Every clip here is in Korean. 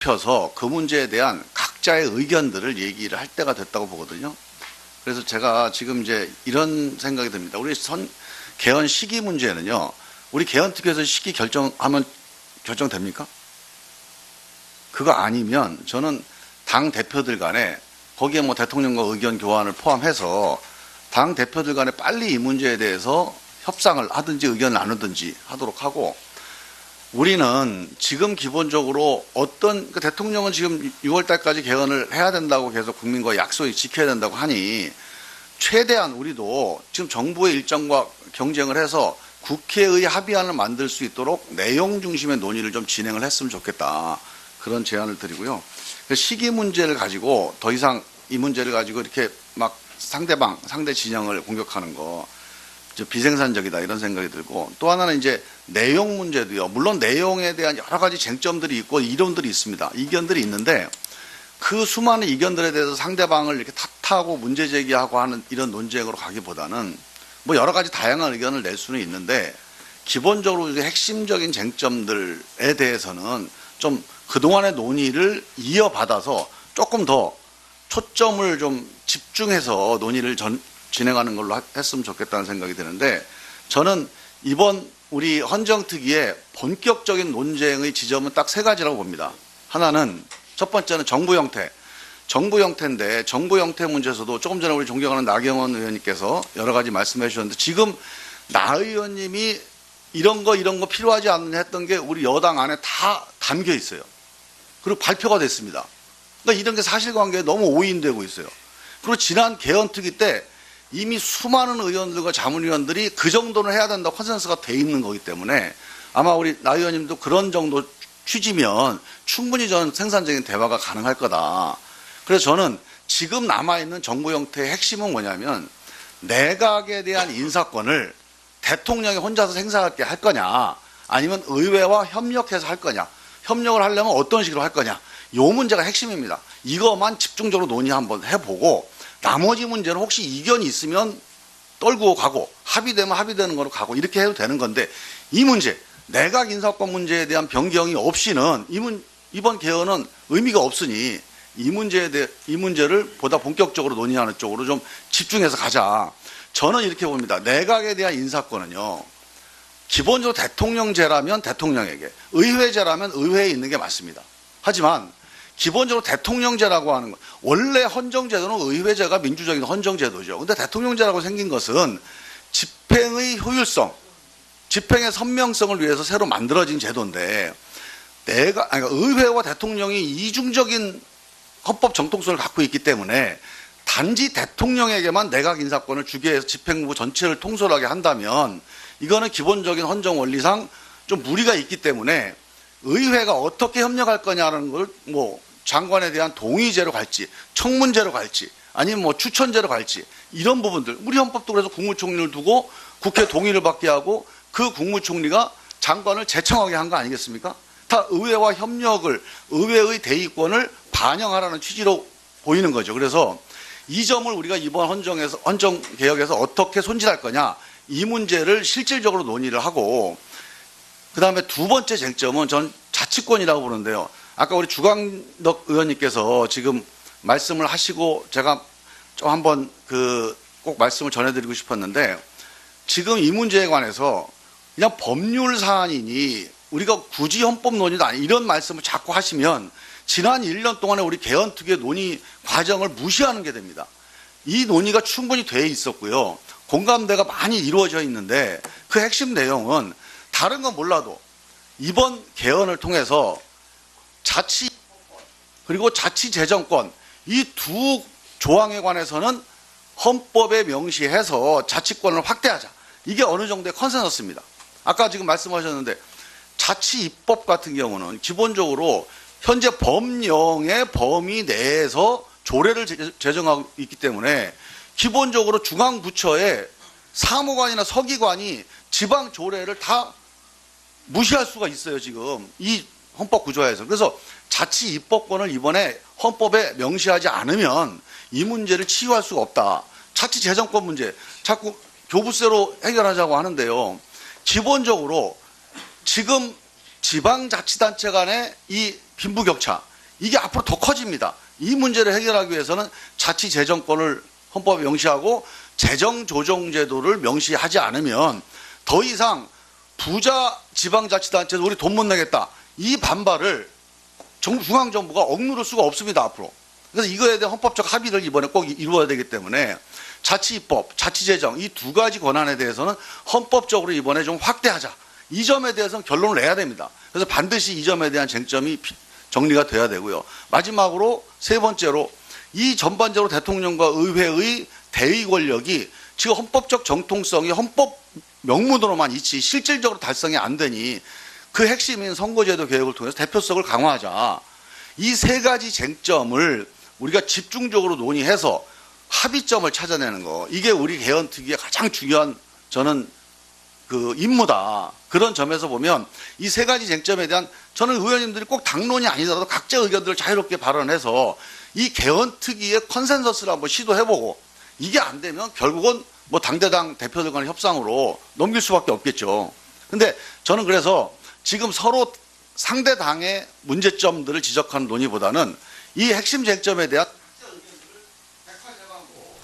좁혀서 그 문제에 대한 각자의 의견들을 얘기를 할 때가 됐다고 보거든요. 그래서 제가 지금 이제 이런 생각이 듭니다. 우리 개헌 시기 문제는요, 우리 개헌특위에서 시기 결정하면 결정됩니까? 그거 아니면 저는 당 대표들 간에 거기에 뭐 대통령과 의견 교환을 포함해서 당 대표들 간에 빨리 이 문제에 대해서 협상을 하든지 의견을 나누든지 하도록 하고, 우리는 지금 기본적으로 그 대통령은 지금 6월 달까지 개헌을 해야 된다고 계속 국민과 약속을 지켜야 된다고 하니, 최대한 우리도 지금 정부의 일정과 경쟁을 해서 국회의 합의안을 만들 수 있도록 내용 중심의 논의를 좀 진행을 했으면 좋겠다. 그런 제안을 드리고요. 시기 문제를 가지고 더 이상 이 문제를 가지고 이렇게 막 상대 진영을 공격하는 거 비생산적이다 이런 생각이 들고, 또 하나는 이제 내용 문제도요. 물론 내용에 대한 여러 가지 쟁점들이 있고 이론들이 있습니다. 이견들이 있는데 그 수많은 이견들에 대해서 상대방을 이렇게 탓하고 문제 제기하고 하는 이런 논쟁으로 가기보다는 뭐 여러 가지 다양한 의견을 낼 수는 있는데, 기본적으로 핵심적인 쟁점들에 대해서는 좀 그동안의 논의를 이어받아서 조금 더 초점을 좀 집중해서 논의를 진행하는 걸로 했으면 좋겠다는 생각이 드는데, 저는 이번 우리 헌정특위의 본격적인 논쟁의 지점은 딱 세 가지라고 봅니다. 하나는, 첫 번째는 정부 형태인데 정부 형태 문제에서도 조금 전에 우리 존경하는 나경원 의원님께서 여러 가지 말씀해 주셨는데, 지금 나 의원님이 이런 거 필요하지 않느냐 했던 게 우리 여당 안에 다 담겨 있어요. 그리고 발표가 됐습니다. 그러니까 이런 게 사실관계에 너무 오인되고 있어요. 그리고 지난 개헌특위 때 이미 수많은 의원들과 자문위원들이 그 정도는 해야 된다 컨센서스가 돼 있는 거기 때문에, 아마 우리 나 의원님도 그런 정도 취지면 충분히 저는 생산적인 대화가 가능할 거다. 그래서 저는 지금 남아있는 정부 형태의 핵심은 뭐냐면, 내각에 대한 인사권을 대통령이 혼자서 행사하게 할 거냐, 아니면 의회와 협력해서 할 거냐, 협력을 하려면 어떤 식으로 할 거냐, 이 문제가 핵심입니다. 이것만 집중적으로 논의 한번 해보고, 나머지 문제는 혹시 이견이 있으면 떨구고 가고, 합의되면 합의되는 거로 가고, 이렇게 해도 되는 건데, 이 문제, 내각 인사권 문제에 대한 변경이 없이는 이번 개헌은 의미가 없으니 이 문제를 보다 본격적으로 논의하는 쪽으로 좀 집중해서 가자. 저는 이렇게 봅니다. 내각에 대한 인사권은요, 기본적으로 대통령제라면 대통령에게, 의회제라면 의회에 있는 게 맞습니다. 하지만 기본적으로 대통령제라고 하는 것, 원래 헌정제도는 의회제가 민주적인 헌정제도죠. 근데 대통령제라고 생긴 것은 집행의 효율성, 집행의 선명성을 위해서 새로 만들어진 제도인데, 의회와 대통령이 이중적인 헌법 정통성을 갖고 있기 때문에 단지 대통령에게만 내각 인사권을 주게 해서 집행부 전체를 통솔하게 한다면, 이거는 기본적인 헌정 원리상 좀 무리가 있기 때문에, 의회가 어떻게 협력할 거냐는 걸 뭐 장관에 대한 동의제로 갈지, 청문제로 갈지, 아니면 뭐 추천제로 갈지, 이런 부분들, 우리 헌법도 그래서 국무총리를 두고 국회 동의를 받게 하고 그 국무총리가 장관을 제청하게 한 거 아니겠습니까? 다 의회와 협력을, 의회의 대의권을 반영하라는 취지로 보이는 거죠. 그래서 이 점을 우리가 이번 헌정개혁에서 어떻게 손질할 거냐, 이 문제를 실질적으로 논의를 하고, 그 다음에 두 번째 쟁점은 전 자치권이라고 보는데요. 아까 우리 주광덕 의원님께서 지금 말씀을 하시고 제가 좀 한번 꼭 말씀을 전해드리고 싶었는데, 지금 이 문제에 관해서 그냥 법률 사안이니 우리가 굳이 헌법 논의도 아니, 이런 말씀을 자꾸 하시면 지난 1년 동안에 우리 개헌특위의 논의 과정을 무시하는 게 됩니다. 이 논의가 충분히 돼 있었고요. 공감대가 많이 이루어져 있는데, 그 핵심 내용은 다른 건 몰라도 이번 개헌을 통해서 자치 그리고 자치재정권, 이 두 조항에 관해서는 헌법에 명시해서 자치권을 확대하자. 이게 어느 정도의 컨센서스입니다. 아까 지금 말씀하셨는데, 자치입법 같은 경우는 기본적으로 현재 법령의 범위 내에서 조례를 제정하고 있기 때문에, 기본적으로 중앙부처의 사무관이나 서기관이 지방 조례를 다 무시할 수가 있어요, 지금 이 헌법 구조에서. 그래서 자치 입법권을 이번에 헌법에 명시하지 않으면 이 문제를 치유할 수가 없다. 자치 재정권 문제 자꾸 교부세로 해결하자고 하는데요. 기본적으로 지금 지방자치단체 간의 이 빈부격차, 이게 앞으로 더 커집니다. 이 문제를 해결하기 위해서는 자치재정권을 헌법에 명시하고 재정조정제도를 명시하지 않으면 더 이상 부자 지방자치단체도 우리 돈 못 내겠다. 이 반발을 중앙정부가 억누를 수가 없습니다, 앞으로. 그래서 이거에 대한 헌법적 합의를 이번에 꼭 이루어야 되기 때문에 자치입법, 자치재정 이 두 가지 권한에 대해서는 헌법적으로 이번에 좀 확대하자. 이 점에 대해서는 결론을 내야 됩니다. 그래서 반드시 이 점에 대한 쟁점이 정리가 돼야 되고요. 마지막으로 세 번째로 이 전반적으로 대통령과 의회의 대의 권력이 지금 헌법적 정통성이 헌법 명문으로만 있지 실질적으로 달성이 안 되니 그 핵심인 선거제도 개혁을 통해서 대표성을 강화하자. 이 세 가지 쟁점을 우리가 집중적으로 논의해서 합의점을 찾아내는 거. 이게 우리 개헌특위의 가장 중요한 저는 그 임무다. 그런 점에서 보면 이 세 가지 쟁점에 대한 저는 의원님들이 꼭 당론이 아니더라도 각자 의견들을 자유롭게 발언해서 이 개헌특위의 컨센서스를 한번 시도해보고 이게 안 되면 결국은 뭐 당대당 대표들 간의 협상으로 넘길 수밖에 없겠죠. 근데 저는 그래서 지금 서로 상대 당의 문제점들을 지적하는 논의보다는 이 핵심 쟁점에 대한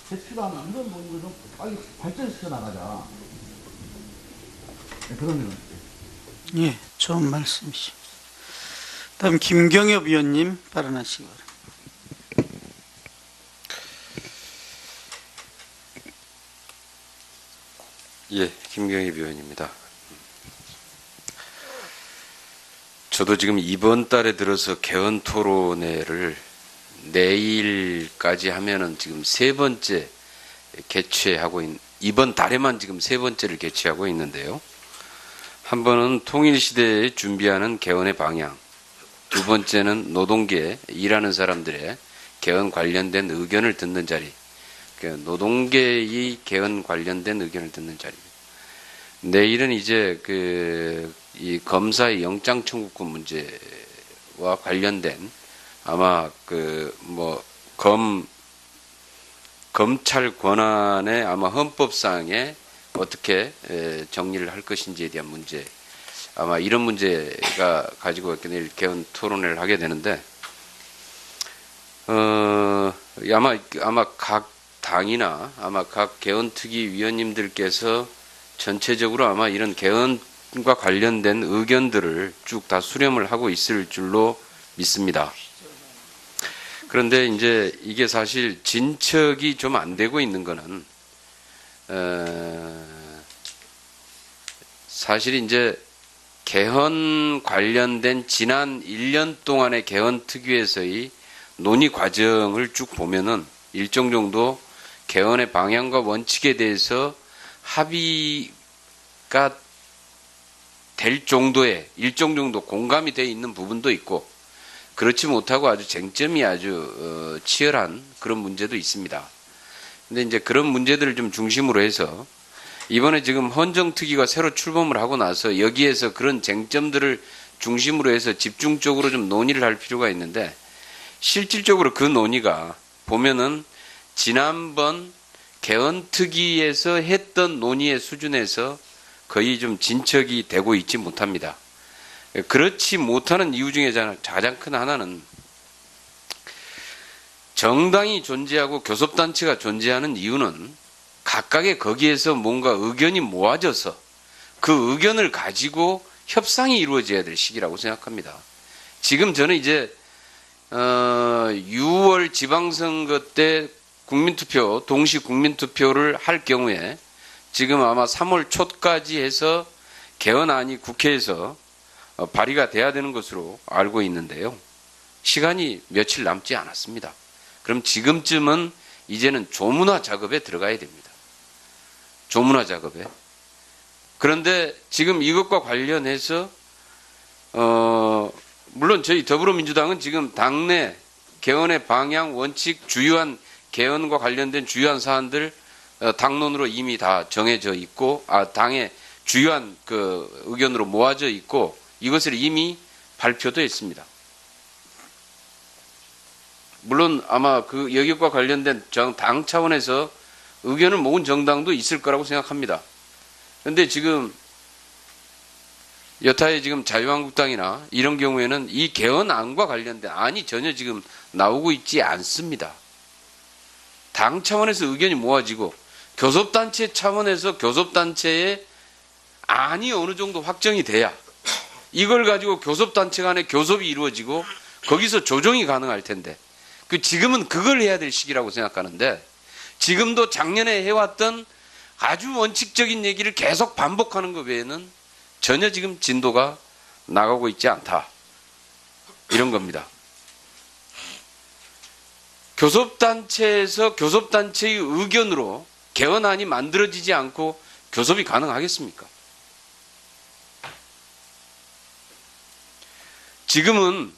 제출하는 이런 논의를 좀 빨리 발전시켜 나가자. 네, 그런 의견. 예, 좋은 말씀이십니다. 다음 김경엽 위원님 발언하시기 바랍니다. 예, 김경희 위원입니다. 저도 지금 이번 달에 들어서 개헌 토론회를 내일까지 하면은 지금 세 번째 개최하고 이번 달에만 지금 세 번째를 개최하고 있는데요. 한 번은 통일시대에 준비하는 개헌의 방향, 두 번째는 노동계 일하는 사람들의 개헌 관련된 의견을 듣는 자리, 노동계의 개헌 관련된 의견을 듣는 자리입니다. 내일은 이제 이 검사의 영장 청구권 문제와 관련된 아마 검찰 권한의 아마 헌법상에 어떻게 정리를 할 것인지에 대한 문제, 아마 이런 문제가 가지고 내일 개헌 토론회를 하게 되는데, 아마 각 당이나 아마 각 개헌특위 위원님들께서 전체적으로 아마 이런 개헌과 관련된 의견들을 쭉 다 수렴을 하고 있을 줄로 믿습니다. 그런데 이제 이게 사실 진척이 좀 안 되고 있는 거는 사실 이제 개헌 관련된 지난 1년 동안의 개헌특위에서의 논의 과정을 쭉 보면은 일정 정도 개헌의 방향과 원칙에 대해서 합의가 될 정도의 일정 정도 공감이 되어 있는 부분도 있고 그렇지 못하고 아주 쟁점이 아주 치열한 그런 문제도 있습니다. 근데 이제 그런 문제들을 좀 중심으로 해서 이번에 지금 헌정특위가 새로 출범을 하고 나서 여기에서 그런 쟁점들을 중심으로 해서 집중적으로 좀 논의를 할 필요가 있는데 실질적으로 그 논의가 보면은 지난번 개헌특위에서 했던 논의의 수준에서 거의 좀 진척이 되고 있지 못합니다. 그렇지 못하는 이유 중에 가장 큰 하나는 정당이 존재하고 교섭단체가 존재하는 이유는 각각의 거기에서 뭔가 의견이 모아져서 그 의견을 가지고 협상이 이루어져야 될 시기라고 생각합니다. 지금 저는 이제 6월 지방선거 때 국민투표, 동시 국민투표를 할 경우에 지금 아마 3월 초까지 해서 개헌안이 국회에서 발의가 돼야 되는 것으로 알고 있는데요. 시간이 며칠 남지 않았습니다. 그럼 지금쯤은 이제는 조문화 작업에 들어가야 됩니다. 조문화 작업에. 그런데 지금 이것과 관련해서 물론 저희 더불어민주당은 지금 당내 개헌의 방향, 원칙, 주요한 개헌과 관련된 주요한 사안들 당론으로 이미 다 정해져 있고 당의 주요한 그 의견으로 모아져 있고 이것을 이미 발표도 했습니다. 물론 아마 그 여기과 관련된 당 차원에서 의견을 모은 정당도 있을 거라고 생각합니다. 그런데 지금 여타의 지금 자유한국당이나 이런 경우에는 이 개헌안과 관련된 안이 전혀 지금 나오고 있지 않습니다. 당 차원에서 의견이 모아지고 교섭단체 차원에서 교섭단체의 안이 어느 정도 확정이 돼야 이걸 가지고 교섭단체 간의 교섭이 이루어지고 거기서 조정이 가능할 텐데 지금은 그걸 해야 될 시기라고 생각하는데 지금도 작년에 해왔던 아주 원칙적인 얘기를 계속 반복하는 것 외에는 전혀 지금 진도가 나가고 있지 않다. 이런 겁니다. 교섭단체에서 교섭단체의 의견으로 개헌안이 만들어지지 않고 교섭이 가능하겠습니까? 지금은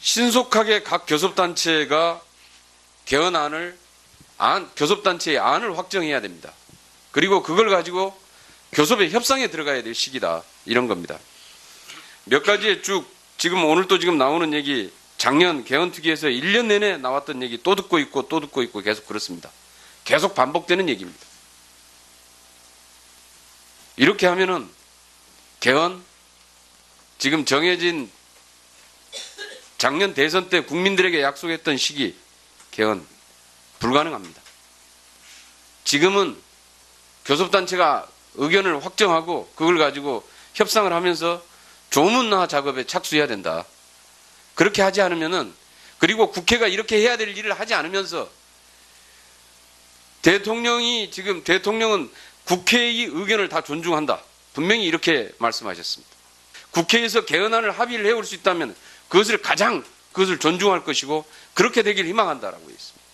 신속하게 각 교섭단체가 교섭단체의 안을 확정해야 됩니다. 그리고 그걸 가지고 교섭의 협상에 들어가야 될 시기다. 이런 겁니다. 몇 가지의 지금 오늘 또 지금 나오는 얘기, 작년 개헌특위에서 1년 내내 나왔던 얘기 또 듣고 있고 또 듣고 있고 계속 그렇습니다. 계속 반복되는 얘기입니다. 이렇게 하면은 개헌, 지금 정해진 작년 대선 때 국민들에게 약속했던 시기, 개헌, 불가능합니다. 지금은 교섭단체가 의견을 확정하고 그걸 가지고 협상을 하면서 조문화 작업에 착수해야 된다. 그렇게 하지 않으면은, 그리고 국회가 이렇게 해야 될 일을 하지 않으면서 대통령은 국회의 의견을 다 존중한다. 분명히 이렇게 말씀하셨습니다. 국회에서 개헌안을 합의를 해올 수 있다면 그것을 존중할 것이고 그렇게 되길 희망한다라고 했습니다.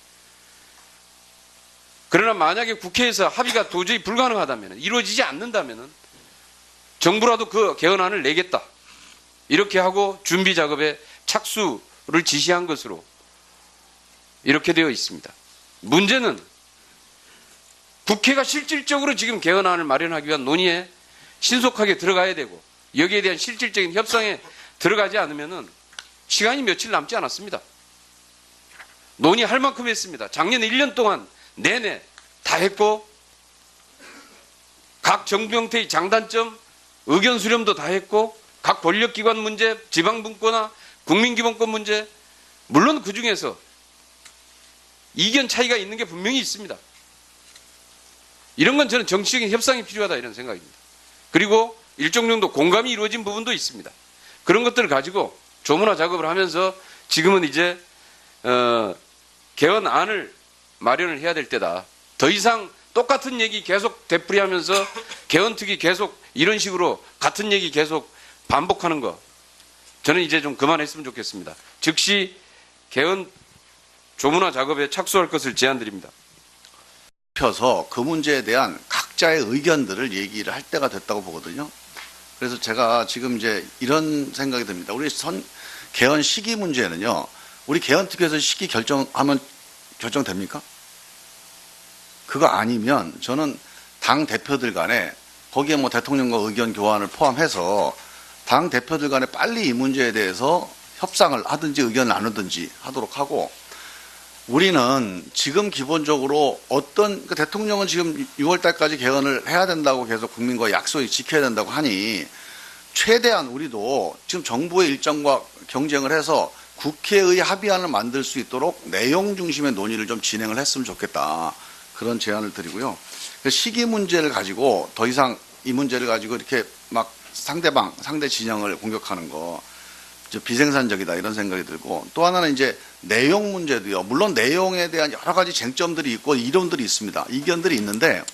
그러나 만약에 국회에서 합의가 도저히 불가능하다면, 이루어지지 않는다면 정부라도 그 개헌안을 내겠다. 이렇게 하고 준비 작업에 착수를 지시한 것으로 이렇게 되어 있습니다. 문제는 국회가 실질적으로 지금 개헌안을 마련하기 위한 논의에 신속하게 들어가야 되고 여기에 대한 실질적인 협상에 들어가지 않으면 시간이 며칠 남지 않았습니다. 논의할 만큼 했습니다. 작년 1년 동안 내내 다 했고 각 정부 형태의 장단점, 의견 수렴도 다 했고 각 권력기관 문제, 지방분권화, 국민기본권 문제, 물론 그 중에서 이견 차이가 있는 게 분명히 있습니다. 이런 건 저는 정치적인 협상이 필요하다 이런 생각입니다. 그리고 일정 정도 공감이 이루어진 부분도 있습니다. 그런 것들을 가지고 조문화 작업을 하면서 지금은 이제 개헌안을 마련을 해야 될 때다. 더 이상 똑같은 얘기 계속 되풀이하면서 개헌특위 계속 이런 식으로 같은 얘기 계속 반복하는 거 저는 이제 좀 그만했으면 좋겠습니다. 즉시 개헌 조문화 작업에 착수할 것을 제안드립니다. 펴서 그 문제에 대한 각자의 의견들을 얘기를 할 때가 됐다고 보거든요. 그래서 제가 지금 이제 이런 생각이 듭니다. 우리 개헌 시기 문제는요, 우리 개헌특위에서 시기 결정하면 결정됩니까? 그거 아니면 저는 당 대표들 간에 거기에 뭐 대통령과 의견 교환을 포함해서 당 대표들 간에 빨리 이 문제에 대해서 협상을 하든지 의견을 나누든지 하도록 하고, 우리는 지금 기본적으로 대통령은 지금 6월 달까지 개헌을 해야 된다고 계속 국민과 약속을 지켜야 된다고 하니 최대한 우리도 지금 정부의 일정과 경쟁을 해서 국회의 합의안을 만들 수 있도록 내용 중심의 논의를 좀 진행을 했으면 좋겠다. 그런 제안을 드리고요. 시기 문제를 가지고 더 이상 이 문제를 가지고 이렇게 막 상대 진영을 공격하는 거 비생산적이다 이런 생각이 들고, 또 하나는 이제 내용 문제도요. 물론 내용에 대한 여러 가지 쟁점들이 있고 이론들이 있습니다. 이견들이 있는데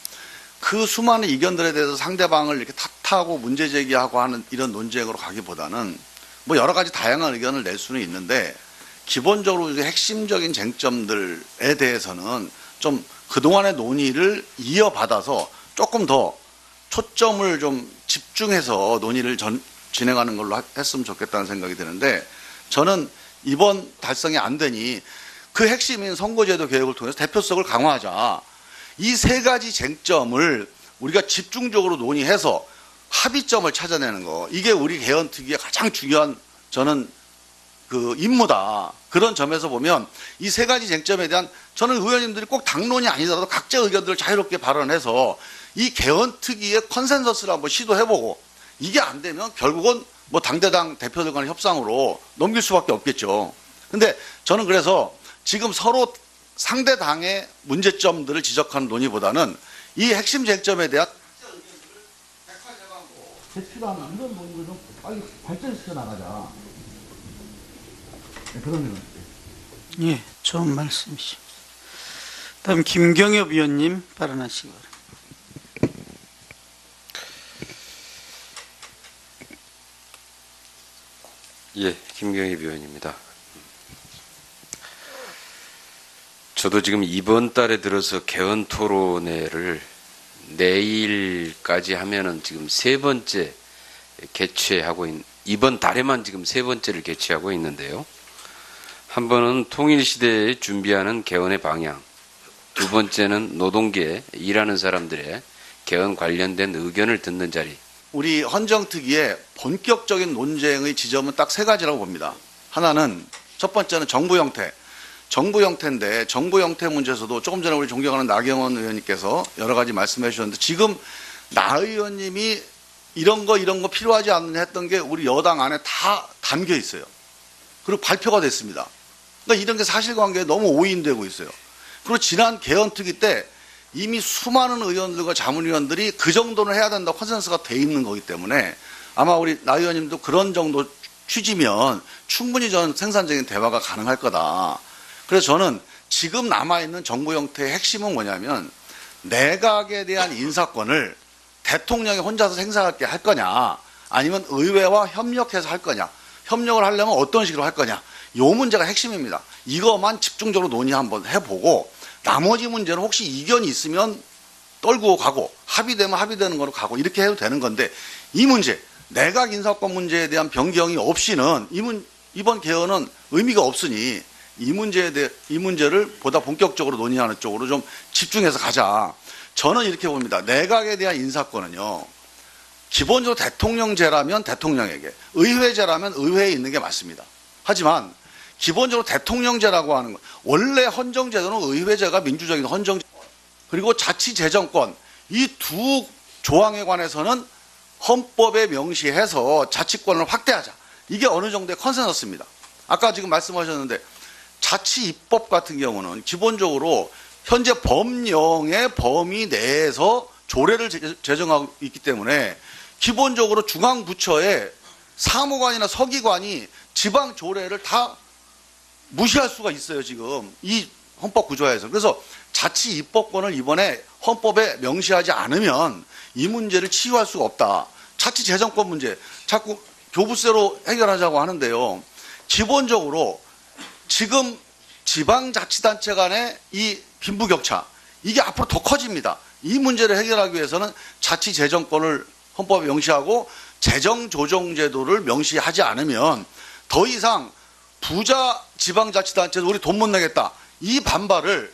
그 수많은 이견들에 대해서 상대방을 이렇게 탓하고 문제 제기하고 하는 이런 논쟁으로 가기보다는 뭐 여러 가지 다양한 의견을 낼 수는 있는데 기본적으로 핵심적인 쟁점들에 대해서는 좀 그동안의 논의를 이어받아서 조금 더 초점을 좀 집중해서 논의를 진행하는 걸로 했으면 좋겠다는 생각이 드는데, 저는 이번 달성이 안 되니 그 핵심인 선거제도 개혁을 통해서 대표성을 강화하자. 이 세 가지 쟁점을 우리가 집중적으로 논의해서 합의점을 찾아내는 거, 이게 우리 개헌특위의 가장 중요한 저는 그 임무다. 그런 점에서 보면 이 세 가지 쟁점에 대한 저는 의원님들이 꼭 당론이 아니더라도 각자 의견들을 자유롭게 발언해서 이 개헌 특위의 컨센서스를 한번 시도해보고 이게 안 되면 결국은 뭐 당대당 대표들 간의 협상으로 넘길 수밖에 없겠죠. 근데 저는 그래서 지금 서로 상대 당의 문제점들을 지적하는 논의보다는 이 핵심 쟁점에 대한 제출하는 이런 논의를 좀 빨리 발전시켜 나가자. 네, 그런 의견. 예, 좋은 말씀이십니다. 다음 김경엽 위원님 발언하시기 바랍니다. 예, 김경희 위원입니다. 저도 지금 이번 달에 들어서 개헌 토론회를 내일까지 하면은 지금 세 번째 개최하고 이번 달에만 지금 세 번째를 개최하고 있는데요. 한 번은 통일시대에 준비하는 개헌의 방향, 두 번째는 노동계 일하는 사람들의 개헌 관련된 의견을 듣는 자리. 우리 헌정특위의 본격적인 논쟁의 지점은 딱 세 가지라고 봅니다. 하나는 첫 번째는 정부 형태. 정부 형태인데 정부 형태 문제에서도 조금 전에 우리 존경하는 나경원 의원님께서 여러 가지 말씀해 주셨는데 지금 나 의원님이 이런 거 필요하지 않느냐 했던 게 우리 여당 안에 다 담겨 있어요. 그리고 발표가 됐습니다. 그러니까 이런 게 사실관계에 너무 오인되고 있어요. 그리고 지난 개헌특위 때 이미 수많은 의원들과 자문위원들이 그 정도는 해야 된다 컨센서스가 돼 있는 거기 때문에 아마 우리 나 의원님도 그런 정도 취지면 충분히 저는 생산적인 대화가 가능할 거다. 그래서 저는 지금 남아있는 정부 형태의 핵심은 뭐냐면 내각에 대한 인사권을 대통령이 혼자서 행사하게 할 거냐 아니면 의회와 협력해서 할 거냐 협력을 하려면 어떤 식으로 할 거냐 이 문제가 핵심입니다. 이것만 집중적으로 논의 한번 해보고 나머지 문제는 혹시 이견이 있으면 떨구고 가고 합의되면 합의되는 거로 가고 이렇게 해도 되는 건데 이 문제 내각 인사권 문제에 대한 변경이 없이는 이번 개헌은 의미가 없으니 이 문제를 보다 본격적으로 논의하는 쪽으로 좀 집중해서 가자. 저는 이렇게 봅니다. 내각에 대한 인사권은요. 기본적으로 대통령제라면 대통령에게, 의회제라면 의회에 있는 게 맞습니다. 하지만 기본적으로 대통령제라고 하는 건 원래 헌정제도는 의회제가 민주적인 헌정제 그리고 자치재정권 이 두 조항에 관해서는 헌법에 명시해서 자치권을 확대하자. 이게 어느 정도의 컨센서스입니다. 아까 지금 말씀하셨는데 자치입법 같은 경우는 기본적으로 현재 법령의 범위 내에서 조례를 제정하고 있기 때문에 기본적으로 중앙부처의 사무관이나 서기관이 지방 조례를 다 무시할 수가 있어요, 지금. 이 헌법 구조에서. 그래서 자치입법권을 이번에 헌법에 명시하지 않으면 이 문제를 치유할 수가 없다. 자치재정권 문제. 자꾸 교부세로 해결하자고 하는데요. 기본적으로 지금 지방자치단체 간의 이 빈부격차 이게 앞으로 더 커집니다. 이 문제를 해결하기 위해서는 자치재정권을 헌법에 명시하고 재정조정제도를 명시하지 않으면 더 이상 부자 지방자치단체도 우리 돈 못 내겠다. 이 반발을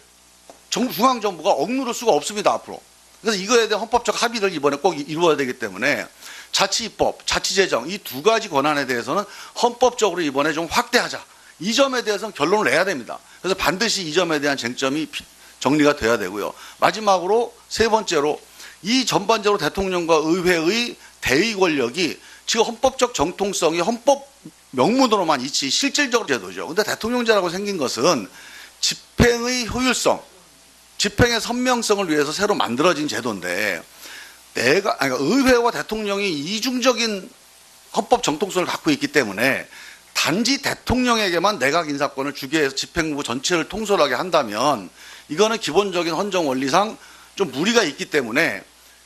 중앙정부가 억누를 수가 없습니다. 앞으로. 그래서 이거에 대한 헌법적 합의를 이번에 꼭 이루어야 되기 때문에 자치입법, 자치재정 이 두 가지 권한에 대해서는 헌법적으로 이번에 좀 확대하자. 이 점에 대해서는 결론을 내야 됩니다. 그래서 반드시 이 점에 대한 쟁점이 정리가 돼야 되고요. 마지막으로 세 번째로 이 전반적으로 대통령과 의회의 대의 권력이 지금 헌법적 정통성이 헌법 명문으로만 있지 실질적으로 제도죠. 근데 대통령제라고 생긴 것은 집행의 효율성, 집행의 선명성을 위해서 새로 만들어진 제도인데 그러니까 의회와 대통령이 이중적인 헌법 정통성을 갖고 있기 때문에 단지 대통령에게만 내각 인사권을 주게 해서 집행부 전체를 통솔하게 한다면 이거는 기본적인 헌정 원리상 좀 무리가 있기 때문에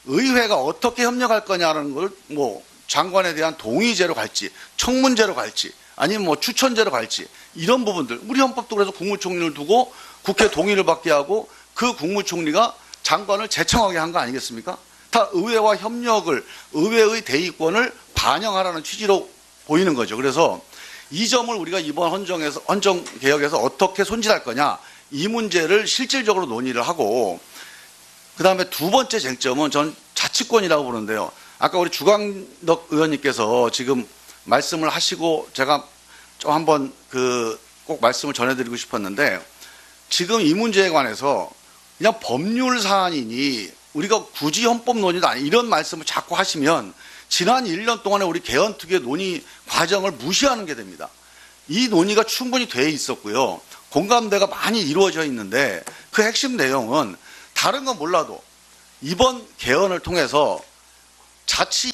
의회가 어떻게 협력할 거냐는 걸 뭐 장관에 대한 동의제로 갈지 청문제로 갈지 아니면 뭐 추천제로 갈지 이런 부분들 우리 헌법도 그래서 국무총리를 두고 국회 동의를 받게 하고 그 국무총리가 장관을 제청하게 한 거 아니겠습니까? 다 의회와 협력을 의회의 대의권을 반영하라는 취지로 보이는 거죠. 그래서 이 점을 우리가 이번 헌정개혁에서 어떻게 손질할 거냐 이 문제를 실질적으로 논의를 하고 그 다음에 두 번째 쟁점은 전 자치권이라고 보는데요. 아까 우리 주광덕 의원님께서 지금 말씀을 하시고 제가 좀 한번 꼭 말씀을 전해드리고 싶었는데 지금 이 문제에 관해서 그냥 법률 사안이니 우리가 굳이 헌법 논의도 아니 이런 말씀을 자꾸 하시면 지난 1년 동안에 우리 개헌특위의 논의 과정을 무시하는 게 됩니다. 이 논의가 충분히 돼 있었고요. 공감대가 많이 이루어져 있는데 그 핵심 내용은 다른 건 몰라도 이번 개헌을 통해서 자치